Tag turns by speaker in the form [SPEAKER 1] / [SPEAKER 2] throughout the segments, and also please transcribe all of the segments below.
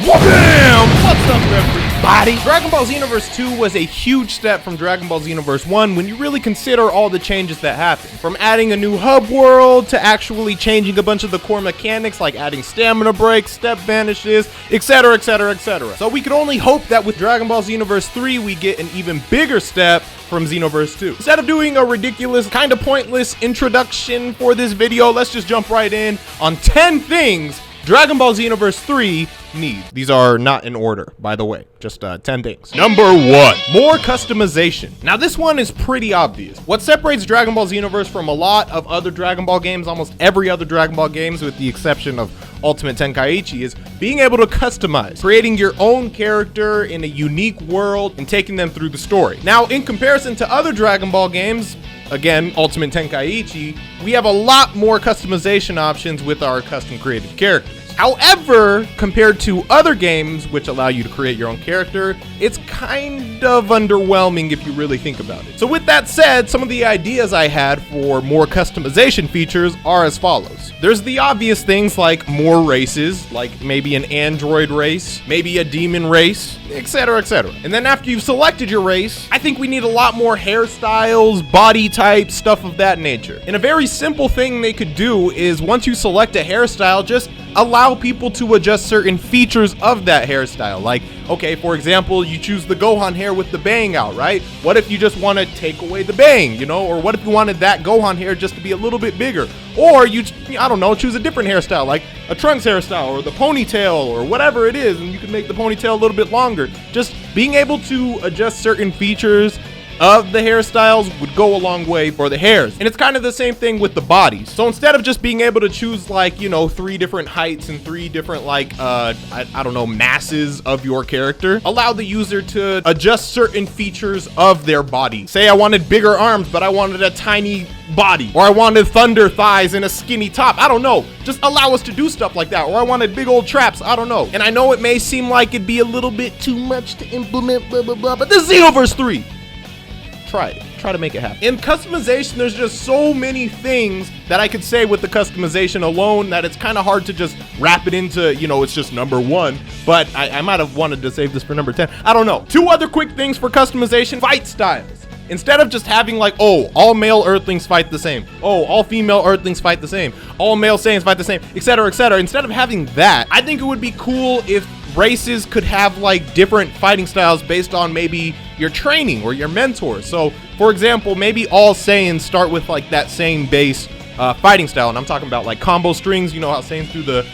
[SPEAKER 1] Damn! What's up, everybody? Dragon Ball Xenoverse 2 was a huge step from Dragon Ball Xenoverse 1 when you really consider all the changes that happened. From adding a new hub world to actually changing a bunch of the core mechanics like adding stamina breaks, step vanishes, etc, etc, etc. So we could only hope that with Dragon Ball Xenoverse 3 we get an even bigger step from Xenoverse 2. Instead of doing a ridiculous, kind of pointless introduction for this video, let's just jump right in on 10 things Dragon Ball Xenoverse 3 need. These are not in order, by the way, just 10 things. Number 1, more customization. Now this one is pretty obvious. What separates Dragon Ball Xenoverse from a lot of other Dragon Ball games, almost every other Dragon Ball games with the exception of Ultimate Tenkaichi, is being able to customize, creating your own character in a unique world and taking them through the story. Now in comparison to other Dragon Ball games, again, Ultimate Tenkaichi, we have a lot more customization options with our custom created characters. However, compared to other games which allow you to create your own character, it's kind of underwhelming if you really think about it. So with that said, some of the ideas I had for more customization features are as follows. There's the obvious things like more races, like maybe an android race, maybe a demon race, etc, etc. And then after you've selected your race, I think we need a lot more hairstyles, body types, stuff of that nature. And a very simple thing they could do is once you select a hairstyle, just allow people to adjust certain features of that hairstyle. Like, okay, for example, you choose the Gohan hair with the bang out, right? What if you just want to take away the bang, you know? Or what if you wanted that Gohan hair just to be a little bit bigger? Or you, I don't know, choose a different hairstyle, like a Trunks hairstyle or the ponytail or whatever it is, and you can make the ponytail a little bit longer. Just being able to adjust certain features of the hairstyles would go a long way for the hairs. And it's kind of the same thing with the bodies. So instead of just being able to choose like, you know, 3 different heights and 3 different like, I don't know, masses of your character, allow the user to adjust certain features of their body. Say I wanted bigger arms, but I wanted a tiny body, or I wanted thunder thighs and a skinny top. I don't know. Just allow us to do stuff like that. Or I wanted big old traps. I don't know. And I know it may seem like it'd be a little bit too much to implement, blah, blah, blah, but this is Xenoverse 3. Try it. Try to make it happen. In customization, there's just so many things that I could say with the customization alone that it's kind of hard to just wrap it into, you know, it's just number 1. But I might have wanted to save this for number 10. I don't know. 2 other quick things for customization. Fight styles. Instead of just having like, oh, all male Earthlings fight the same. Oh, all female Earthlings fight the same. All male Saiyans fight the same, etc., etc. Instead of having that, I think it would be cool if races could have like different fighting styles based on maybe your training or your mentor. So for example, maybe all Saiyans start with like that same base fighting style, and I'm talking about like combo strings. You know how Saiyans do the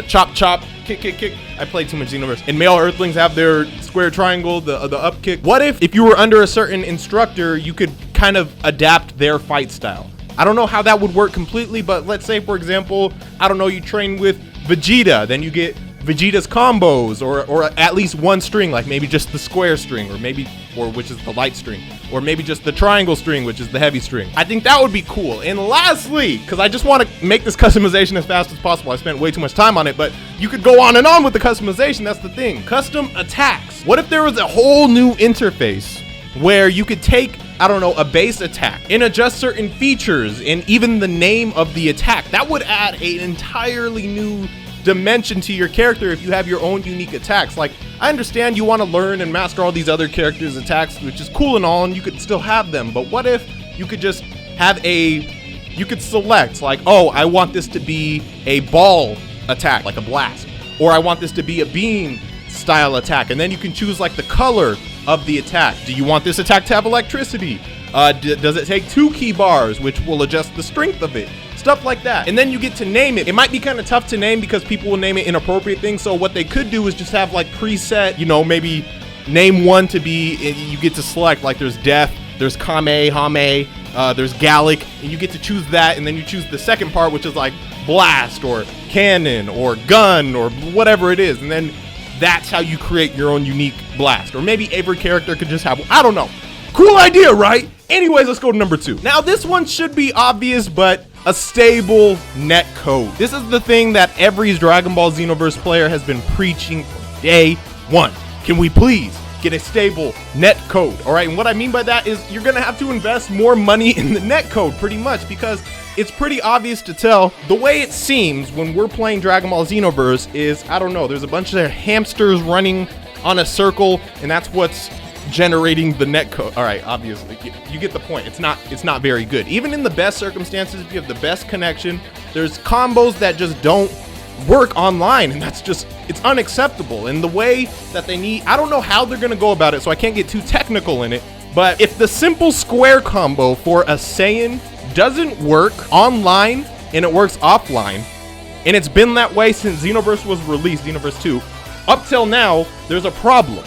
[SPEAKER 1] chop chop, kick kick kick. I played too much Xenoverse. And male Earthlings have their square triangle, the up kick. What if you were under a certain instructor, you could kind of adapt their fight style? I don't know how that would work completely, but let's say for example, I don't know, you train with Vegeta, then you get Vegeta's combos, or at least one string, like maybe just the square string, or which is the light string, or maybe just the triangle string, which is the heavy string. I think that would be cool. And lastly, because I just want to make this customization as fast as possible, I spent way too much time on it, but you could go on and on with the customization. That's the thing. Custom attacks. What if there was a whole new interface where you could take, I don't know, a base attack and adjust certain features and even the name of the attack? That would add an entirely new dimension to your character if you have your own unique attacks. Like, I understand you want to learn and master all these other characters' attacks, which is cool and all, and you could still have them, but what if you could just have you could select like, oh, I want this to be a ball attack, like a blast, or I want this to be a beam style attack, and then you can choose like the color of the attack. Do you want this attack to have electricity? Does it take 2 key bars, which will adjust the strength of it? Stuff like that. And then you get to name it. It might be kind of tough to name because people will name it inappropriate things. So what they could do is just have like preset, you know, maybe name one to be, you get to select, like there's Death, there's Kamehame, there's Gallic, and you get to choose that, and then you choose the second part, which is like Blast or Cannon or Gun or whatever it is, and then that's how you create your own unique blast. Or maybe every character could just have, I don't know. Cool idea, right? Anyways, let's go to number 2. Now this one should be obvious, but a stable netcode. This is the thing that every Dragon Ball Xenoverse player has been preaching from day 1. Can we please get a stable netcode. All right, and what I mean by that is you're gonna have to invest more money in the netcode pretty much, because it's pretty obvious to tell. The way it seems when we're playing Dragon Ball Xenoverse is, I don't know, there's a bunch of hamsters running on a circle, and that's what's generating the netcode. All right, obviously you get the point. It's not very good. Even in the best circumstances, if you have the best connection, there's combos that just don't work online, and it's unacceptable. And the way that they need, I don't know how they're gonna go about it, so I can't get too technical in it, but if the simple square combo for a Saiyan doesn't work online and it works offline, and it's been that way since Xenoverse was released, Xenoverse 2, up till now, there's a problem.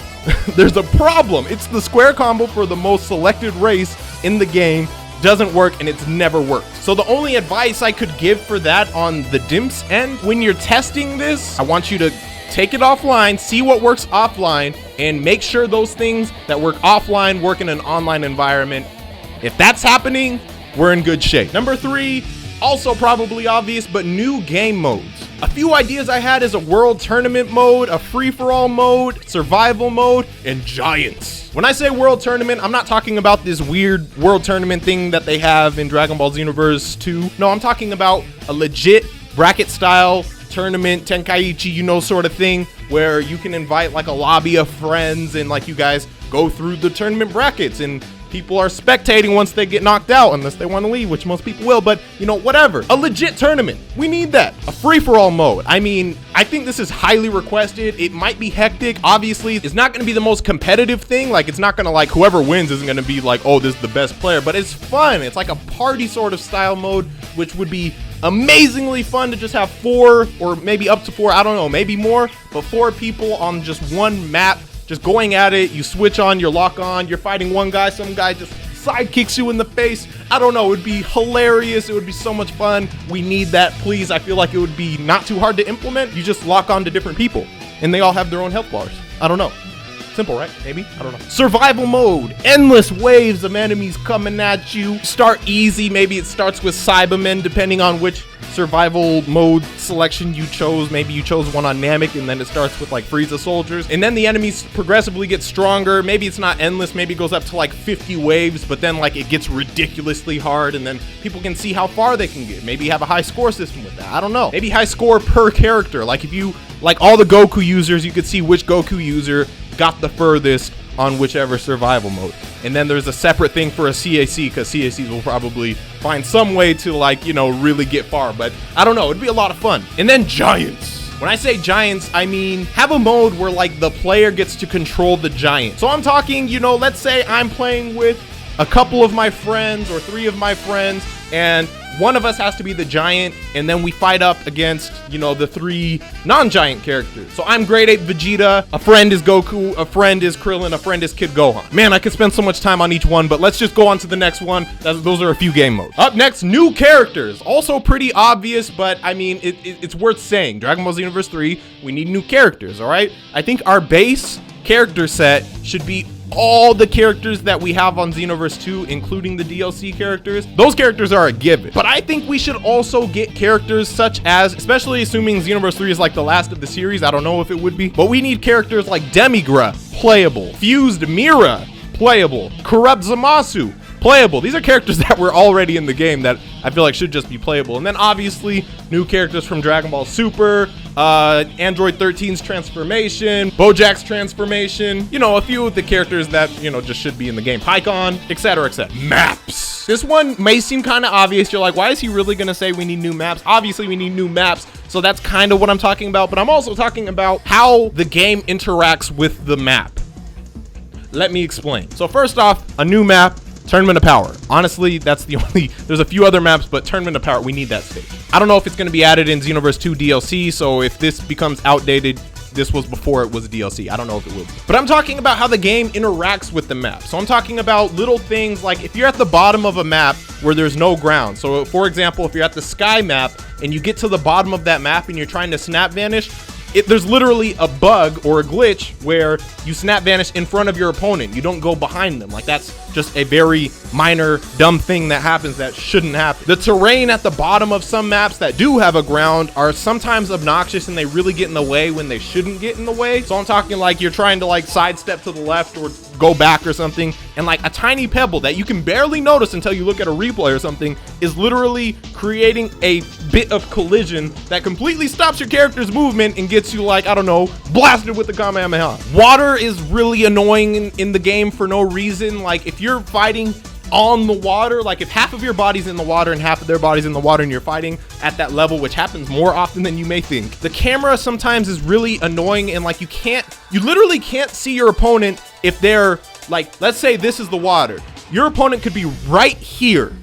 [SPEAKER 1] There's a problem. It's the square combo for the most selected race in the game doesn't work, and it's never worked. So the only advice I could give for that on the Dimps end, when you're testing this, I want you to take it offline, see what works offline, and make sure those things that work offline work in an online environment. If that's happening, we're in good shape. Number 3, also probably obvious, but new game modes. A few ideas I had is a world tournament mode, a free-for-all mode, survival mode, and giants. When I say world tournament, I'm not talking about this weird world tournament thing that they have in Dragon Ball Xenoverse 2. No, I'm talking about a legit bracket-style tournament, Tenkaichi, you know, sort of thing, where you can invite like a lobby of friends and like you guys go through the tournament brackets, and people are spectating once they get knocked out, unless they want to leave, which most people will, but you know, whatever. A legit tournament. We need that. A free-for-all mode. I mean, I think this is highly requested. It might be hectic. Obviously, it's not going to be the most competitive thing. Like, it's not going to, like, whoever wins isn't going to be like, oh, this is the best player, but it's fun. It's like a party sort of style mode, which would be amazingly fun to just have 4 or maybe up to 4, I don't know, maybe more, but 4 people on just one map, just going at it. You switch on, you lock on, you're fighting one guy, some guy just side kicks you in the face. I don't know, it would be hilarious. It would be so much fun. We need that, please. I feel like it would be not too hard to implement. You just lock on to different people and they all have their own health bars. I don't know. Simple, right? Maybe? I don't know. Survival mode. Endless waves of enemies coming at you. Start easy. Maybe it starts with Cybermen, depending on which survival mode selection you chose. Maybe you chose one on Namek, and then it starts with like Frieza soldiers. And then the enemies progressively get stronger. Maybe it's not endless. Maybe it goes up to like 50 waves, but then like it gets ridiculously hard, and then people can see how far they can get. Maybe you have a high score system with that. I don't know. Maybe high score per character. Like if you, like all the Goku users, you could see which Goku user got the furthest on whichever survival mode. And then there's a separate thing for a CAC, because CACs will probably find some way to, like, you know, really get far. But I don't know, it'd be a lot of fun. And then giants. When I say giants, I mean have a mode where like the player gets to control the giant. So I'm talking, you know, let's say I'm playing with a couple of my friends or 3 of my friends, and one of us has to be the giant, and then we fight up against, you know, the 3 non-giant characters. So I'm grade 8 Vegeta, a friend is Goku, a friend is Krillin, a friend is Kid Gohan. Man, I could spend so much time on each one, but let's just go on to the next one. Those are a few game modes. Up next, new characters. Also pretty obvious, but I mean, it's worth saying. Dragon Ball Xenoverse 3, we need new characters, all right? I think our base character set should be all the characters that we have on Xenoverse 2, including the DLC characters. Those characters are a given, but I think we should also get characters such as, especially assuming Xenoverse 3 is like the last of the series, I don't know if it would be, but we need characters like Demigra, playable, Fused Mira, playable, Corrupt Zamasu, playable. These are characters that were already in the game that I feel like should just be playable. And then obviously new characters from Dragon Ball Super, Android 13's transformation, Bojack's transformation, you know, a few of the characters that, you know, just should be in the game. Pycon, etc, etc. Maps. This one may seem kind of obvious. You're like, why is he really gonna say we need new maps? Obviously we need new maps, so that's kind of what I'm talking about, but I'm also talking about how the game interacts with the map. Let me explain. So first off, a new map, Tournament of Power. Honestly, that's the only, there's a few other maps, but Tournament of Power, we need that stage. I don't know if it's going to be added in Xenoverse 2 DLC, so if this becomes outdated, this was before it was DLC. I don't know if it will be. But I'm talking about how the game interacts with the map. So I'm talking about little things like if you're at the bottom of a map where there's no ground. So for example, if you're at the sky map and you get to the bottom of that map and you're trying to snap vanish, there's literally a bug or a glitch where you snap vanish in front of your opponent. You don't go behind them. Like, that's just a very minor, dumb thing that happens that shouldn't happen. The terrain at the bottom of some maps that do have a ground are sometimes obnoxious, and they really get in the way when they shouldn't get in the way. So I'm talking like you're trying to like sidestep to the left or go back or something, and like a tiny pebble that you can barely notice until you look at a replay or something is literally creating a bit of collision that completely stops your character's movement and gets you, like, I don't know, blasted with the Kamehameha. Water is really annoying in the game for no reason. Like, if you're fighting on the water, like if half of your body's in the water and half of their body's in the water and you're fighting at that level, which happens more often than you may think, the camera sometimes is really annoying, and like you literally can't see your opponent if they're like, let's say this is the water. Your opponent could be right here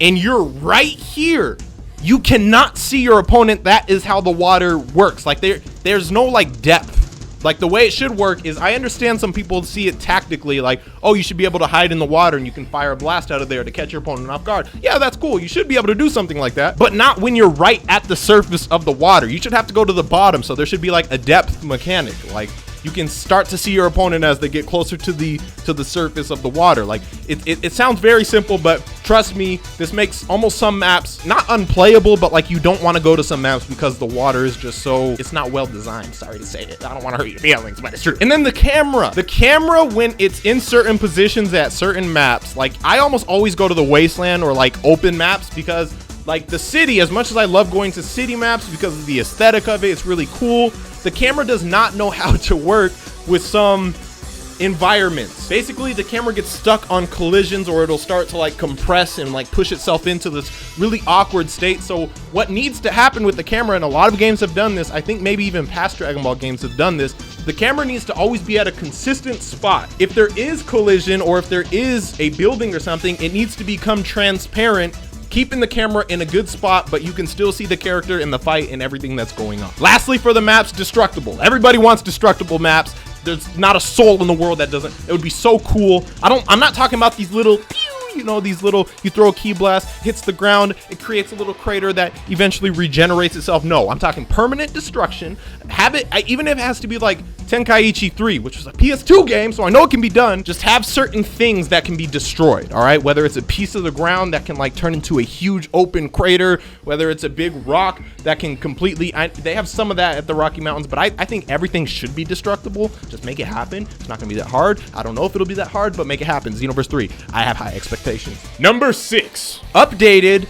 [SPEAKER 1] and you're right here. You cannot see your opponent. That is how the water works. Like there's no like depth. Like, the way it should work is, I understand some people see it tactically, like, oh, you should be able to hide in the water and you can fire a blast out of there to catch your opponent off guard. Yeah, that's cool. You should be able to do something like that, but not when you're right at the surface of the water. You should have to go to the bottom, so there should be like a depth mechanic. Like, you can start to see your opponent as they get closer to the surface of the water. Like, it sounds very simple, but trust me, this makes almost some maps not unplayable, but like you don't want to go to some maps because the water is just so, it's not well designed. Sorry to say it. I don't want to hurt your feelings, but it's true. And then the camera, when it's in certain positions at certain maps, like I almost always go to the wasteland or like open maps, because like the city, as much as I love going to city maps because of the aesthetic of it, it's really cool. The camera does not know how to work with some environments. Basically, the camera gets stuck on collisions, or it'll start to like compress and like push itself into this really awkward state. So what needs to happen with the camera, and a lot of games have done this, I think maybe even past Dragon Ball games have done this, the camera needs to always be at a consistent spot. If there is collision or if there is a building or something, it needs to become transparent, keeping the camera in a good spot, but you can still see the character in the fight and everything that's going on. Lastly, for the maps, destructible. Everybody wants destructible maps. There's not a soul in the world that doesn't. It would be so cool. I'm not talking about these little, you know, these little, you throw a key blast, hits the ground, it creates a little crater that eventually regenerates itself. No, I'm talking permanent destruction. Have it, even if it has to be like Tenkaichi 3, which was a PS2 game, so I know it can be done. Just have certain things that can be destroyed, all right? Whether it's a piece of the ground that can like turn into a huge open crater, whether it's a big rock that can completely, they have some of that at the Rocky Mountains, but I think everything should be destructible. Just make it happen. It's not gonna be that hard. I don't know if it'll be that hard, but make it happen. Xenoverse 3, I have high expectations. Number 6, updated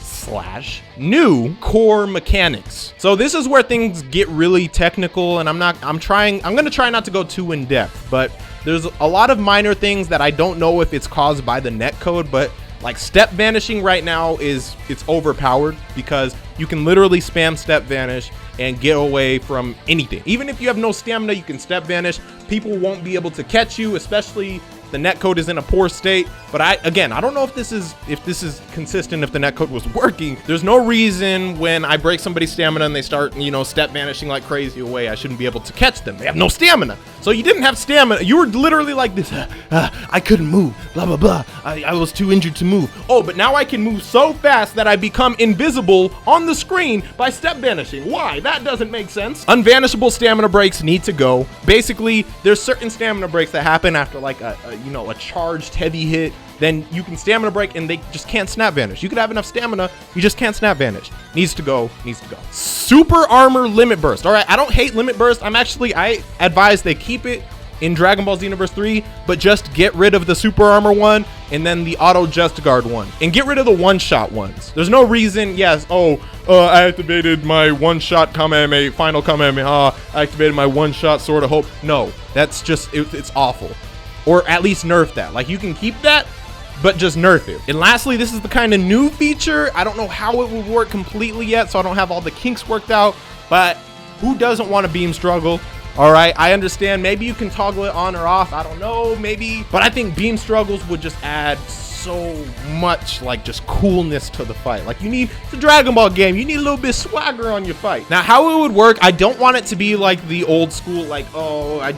[SPEAKER 1] / new core mechanics. So this is where things get really technical, and I'm gonna try not to go too in depth, but there's a lot of minor things that I don't know if it's caused by the netcode, but like step vanishing right now it's overpowered, because you can literally spam step vanish and get away from anything. Even if you have no stamina, you can step vanish. People won't be able to catch you, especially the netcode is in a poor state. But I don't know if this is consistent, if the netcode was working. There's no reason when I break somebody's stamina and they start, you know, step vanishing like crazy away, I shouldn't be able to catch them. They have no stamina. So you didn't have stamina. You were literally like this, I couldn't move, blah, blah, blah. I was too injured to move. Oh, but now I can move so fast that I become invisible on the screen by step vanishing. Why? That doesn't make sense. Unvanishable stamina breaks need to go. Basically, there's certain stamina breaks that happen after like a charged heavy hit. Then you can stamina break and they just can't snap vanish. You could have enough stamina, you just can't snap vanish. Needs to go. Super armor limit burst. All right, I don't hate limit burst. I advise they keep it in Dragon Ball Xenoverse 3, but just get rid of the super armor one and then the auto just guard one, and get rid of the one-shot ones. There's no reason, yes, I activated my one-shot Kamehameha, final Kamehameha, I activated my one-shot Sword of Hope. No, that's just, it's awful. Or at least nerf that. Like, you can keep that, but just nerf it. And lastly, this is the kind of new feature. I don't know how it will work completely yet, so I don't have all the kinks worked out, but who doesn't want a beam struggle? All right, I understand maybe you can toggle it on or off, I don't know, maybe, but I think beam struggles would just add so much like just coolness to the fight. Like, it's a Dragon Ball game, you need a little bit of swagger on your fight. Now, how it would work, I don't want it to be like the old school, like, oh, I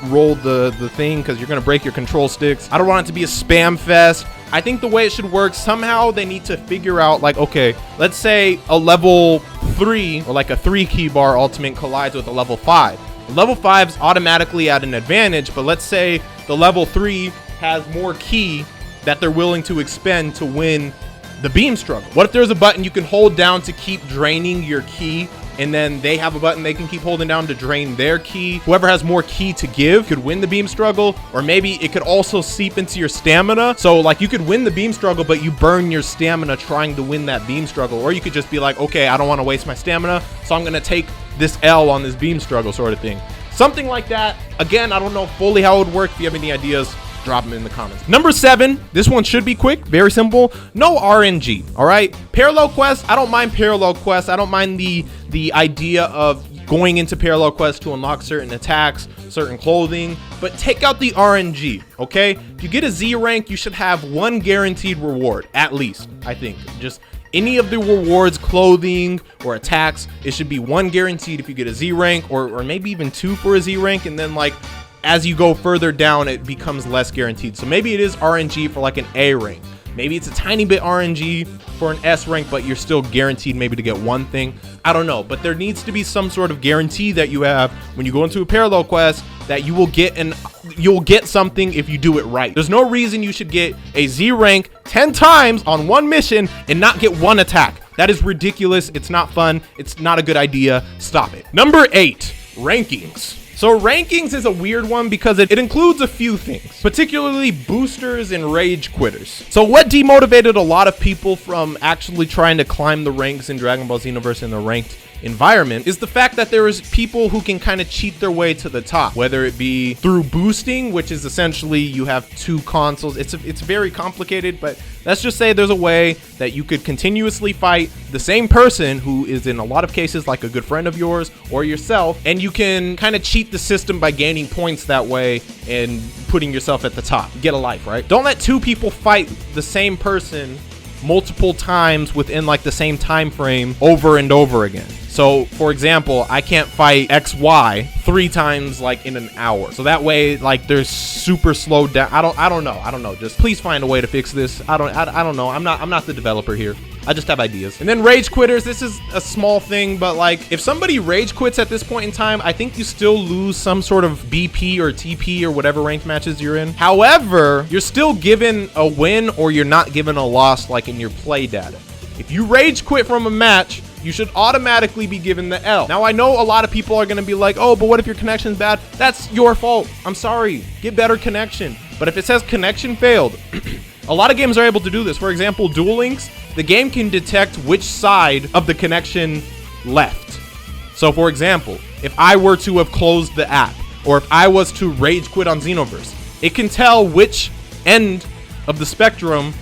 [SPEAKER 1] rolled the thing because you're gonna break your control sticks. I don't want it to be a spam fest. I think the way it should work, somehow they need to figure out, like, okay, let's say a level 3 or like a 3 key bar ultimate collides with a level 5. The level 5's automatically at an advantage, but let's say the level 3 has more ki that they're willing to expend to win the beam struggle. What if there's a button you can hold down to keep draining your ki, and then they have a button they can keep holding down to drain their ki? Whoever has more ki to give could win the beam struggle, or maybe it could also seep into your stamina. So like you could win the beam struggle, but you burn your stamina trying to win that beam struggle. Or you could just be like, okay, I don't want to waste my stamina, so I'm gonna take this L on this beam struggle sort of thing. Something like that. Again, I don't know fully how it would work. If you have any ideas, drop them in the comments. Number 7, this one should be quick, very simple. No RNG, all right? Parallel quests, I don't mind parallel quests. I don't mind the idea of going into parallel quests to unlock certain attacks, certain clothing, but take out the RNG, okay? If you get a Z rank, you should have 1 guaranteed reward, at least, I think. Just any of the rewards, clothing or attacks, it should be 1 guaranteed if you get a Z rank, or maybe even 2 for a Z rank, and then like as you go further down, it becomes less guaranteed. So maybe it is RNG for like an A rank. Maybe it's a tiny bit RNG for an S rank, but you're still guaranteed maybe to get 1 thing. I don't know, but there needs to be some sort of guarantee that you have when you go into a parallel quest that you will get, and you'll get something if you do it right. There's no reason you should get a Z rank 10 times on 1 mission and not get 1 attack. That is ridiculous. It's not fun. It's not a good idea. Stop it. Number 8, rankings. So rankings is a weird one because it includes a few things, particularly boosters and rage quitters. So what demotivated a lot of people from actually trying to climb the ranks in Dragon Ball Xenoverse in the ranked environment is the fact that there is people who can kind of cheat their way to the top, whether it be through boosting, which is essentially you have 2 consoles. It's very complicated, but let's just say there's a way that you could continuously fight the same person who is in a lot of cases like a good friend of yours or yourself, and you can kind of cheat the system by gaining points that way and putting yourself at the top. Get a life, right? Don't let 2 people fight the same person multiple times within like the same time frame over and over again. So for example, I can't fight XY 3 times like in an hour. So that way, like they're super slowed down. I don't know. Just please find a way to fix this. I don't know. I'm not the developer here. I just have ideas. And then rage quitters, this is a small thing, but like if somebody rage quits at this point in time, I think you still lose some sort of BP or TP or whatever ranked matches you're in. However, you're still given a win or you're not given a loss like in your play data. If you rage quit from a match, you should automatically be given the L. Now, I know a lot of people are going to be like, oh, but what if your connection's bad? That's your fault. I'm sorry. Get better connection. But if it says connection failed, a lot of games are able to do this. For example, Duel Links, the game can detect which side of the connection left. So for example, if I were to have closed the app, or if I was to rage quit on Xenoverse, it can tell which end of the spectrum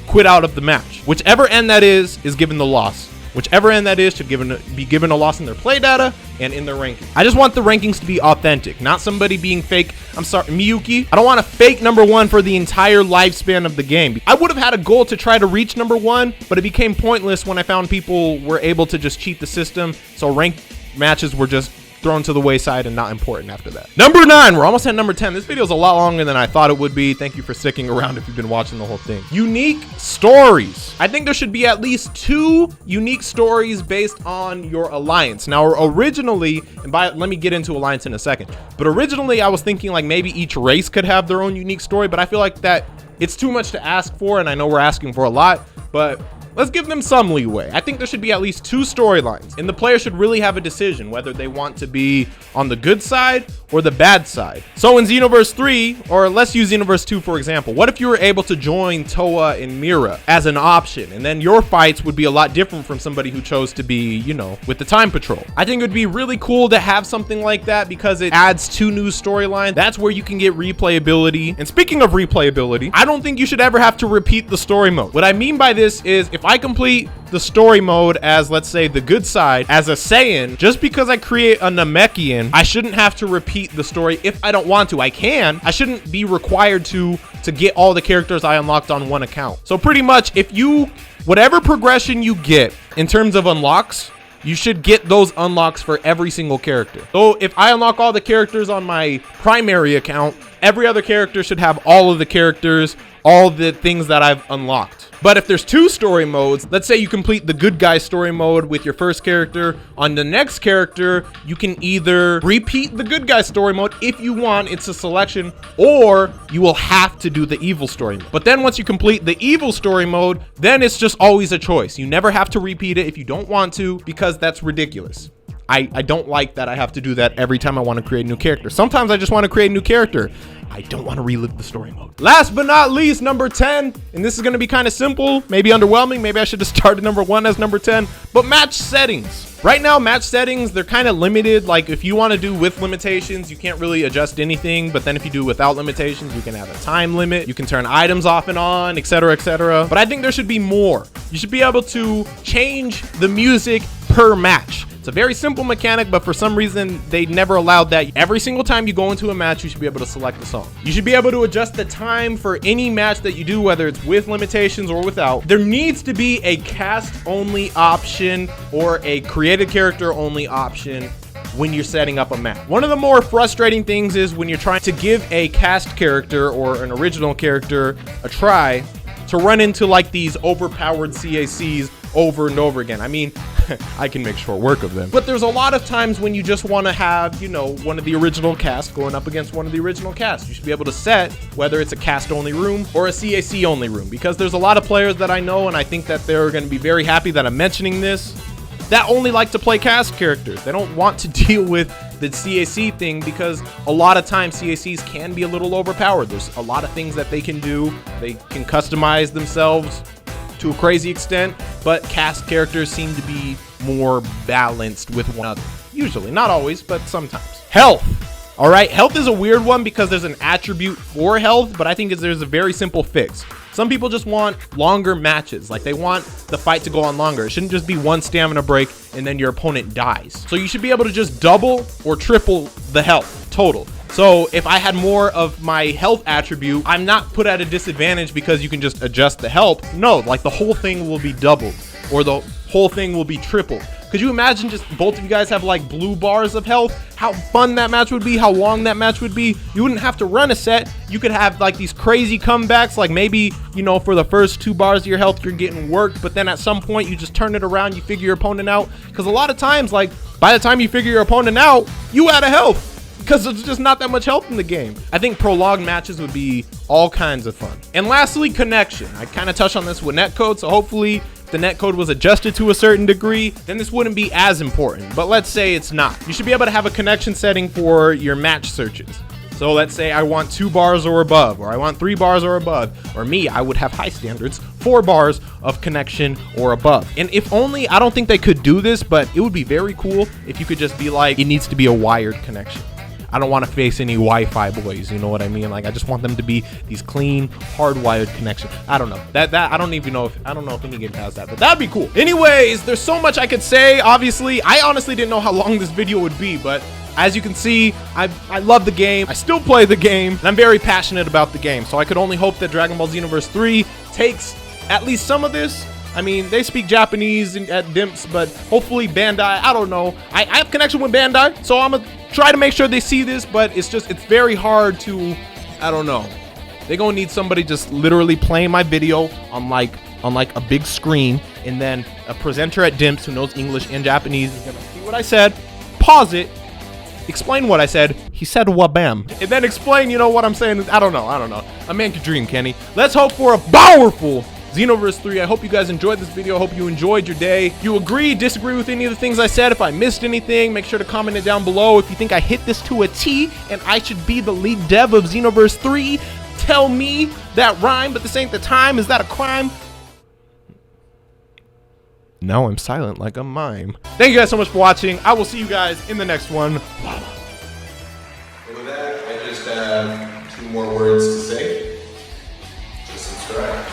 [SPEAKER 1] quit out of the match. Whichever end that is given the loss. Whichever end that is should be given a loss in their play data and in their ranking. I just want the rankings to be authentic, not somebody being fake. I'm sorry, Miyuki, I don't want a fake number 1 for the entire lifespan of the game. I would have had a goal to try to reach number 1, but it became pointless when I found people were able to just cheat the system. So ranked matches were just thrown to the wayside and not important after that. Number 9, we're almost at number 10. This video is a lot longer than I thought it would be. Thank you for sticking around if you've been watching the whole thing. Unique stories. I think there should be at least 2 unique stories based on your alliance. Now, originally, and let me get into alliance in a second, but originally I was thinking like maybe each race could have their own unique story, but I feel like that it's too much to ask for, and I know we're asking for a lot, but let's give them some leeway. I think there should be at least 2 storylines, and the player should really have a decision whether they want to be on the good side or the bad side. So in Xenoverse 3, or let's use Xenoverse 2 for example, what if you were able to join Toa and Mira as an option, and then your fights would be a lot different from somebody who chose to be, you know, with the Time Patrol? I think it would be really cool to have something like that because it adds 2 new storylines. That's where you can get replayability. And speaking of replayability, I don't think you should ever have to repeat the story mode. What I mean by this is if I complete the story mode as, let's say, the good side as a Saiyan, just because I create a Namekian, I shouldn't have to repeat the story if I don't want to. I can. I shouldn't be required to get all the characters I unlocked on 1 account. So pretty much, if whatever progression you get in terms of unlocks, you should get those unlocks for every single character. So if I unlock all the characters on my primary account, every other character should have all of the characters, all the things that I've unlocked. But if there's 2 story modes, let's say you complete the good guy story mode with your first character. On the next character, you can either repeat the good guy story mode if you want, it's a selection, or you will have to do the evil story mode. But then once you complete the evil story mode, then it's just always a choice. You never have to repeat it if you don't want to, because that's ridiculous. I don't like that I have to do that every time I want to create a new character. Sometimes I just want to create a new character. I don't want to relive the story mode. Last but not least, number 10, and this is going to be kind of simple, maybe underwhelming. Maybe I should have started number 1 as number 10, but match settings. Right now, match settings, they're kind of limited. Like if you want to do with limitations, you can't really adjust anything. But then if you do without limitations, you can have a time limit. You can turn items off and on, etc., etc. But I think there should be more. You should be able to change the music per match. It's a very simple mechanic, but for some reason they never allowed that. Every single time you go into a match, you should be able to select the song. You should be able to adjust the time for any match that you do, whether it's with limitations or without. There needs to be a cast only option or a created character only option when you're setting up a match. One of the more frustrating things is when you're trying to give a cast character or an original character a try to run into like these overpowered CACs over and over again. I mean, I can make short work of them, but there's a lot of times when you just want to have, you know, one of the original cast going up against one of the original cast. You should be able to set whether it's a cast only room or a CAC only room, because there's a lot of players that I know, and I think that they're going to be very happy that I'm mentioning this, that only like to play cast characters. They don't want to deal with the CAC thing, because a lot of times CACs can be a little overpowered. There's a lot of things that they can do. They can customize themselves to a crazy extent, but cast characters seem to be more balanced with one another. Usually, not always, but sometimes. Health. All right, health is a weird one because there's an attribute for health, but I think there's a very simple fix. Some people just want longer matches. Like they want the fight to go on longer. It shouldn't just be one stamina break and then your opponent dies. So you should be able to just double or triple the health total. So if I had more of my health attribute, I'm not put at a disadvantage because you can just adjust the health. No, like the whole thing will be doubled or the whole thing will be tripled. Could you imagine just both of you guys have like blue bars of health? How fun that match would be, how long that match would be. You wouldn't have to run a set. You could have like these crazy comebacks, like maybe, you know, for the first 2 bars of your health, you're getting worked, but then at some point you just turn it around, you figure your opponent out. Because a lot of times, like by the time you figure your opponent out, you out of health, because there's just not that much health in the game. I think prolonged matches would be all kinds of fun. And lastly, connection. I kind of touched on this with Netcode, so hopefully if the Netcode was adjusted to a certain degree, then this wouldn't be as important. But let's say it's not. You should be able to have a connection setting for your match searches. So let's say I want 2 bars or above, or I want 3 bars or above, or me, I would have high standards, 4 bars of connection or above. And if only, I don't think they could do this, but it would be very cool if you could just be like, it needs to be a wired connection. I don't want to face any Wi-Fi boys, you know what I mean? Like I just want them to be these clean, hardwired connections. I don't know. That I don't even know if any game has that, but that'd be cool. Anyways, there's so much I could say. Obviously, I honestly didn't know how long this video would be, but as you can see, I love the game. I still play the game, and I'm very passionate about the game. So I could only hope that Dragon Ball Xenoverse 3 takes at least some of this. I mean, they speak Japanese at Dimps, but hopefully Bandai, I don't know. I have connection with Bandai, so I'm gonna try to make sure they see this, but it's very hard to, I don't know. They're gonna need somebody just literally playing my video on like a big screen, and then a presenter at Dimps who knows English and Japanese is gonna see what I said, pause it, explain what I said. He said wabam, and then explain, you know, what I'm saying. I don't know. A man could dream, Kenny. Let's hope for a powerful Xenoverse 3. I hope you guys enjoyed this video. I hope you enjoyed your day. If you agree, disagree with any of the things I said, if I missed anything, make sure to comment it down below. If you think I hit this to a T and I should be the lead dev of Xenoverse 3, tell me that rhyme, but this ain't the time. Is that a crime? Now I'm silent like a mime. Thank you guys so much for watching. I will see you guys in the next one.
[SPEAKER 2] And with that, I just have 2 more words to say. Just subscribe.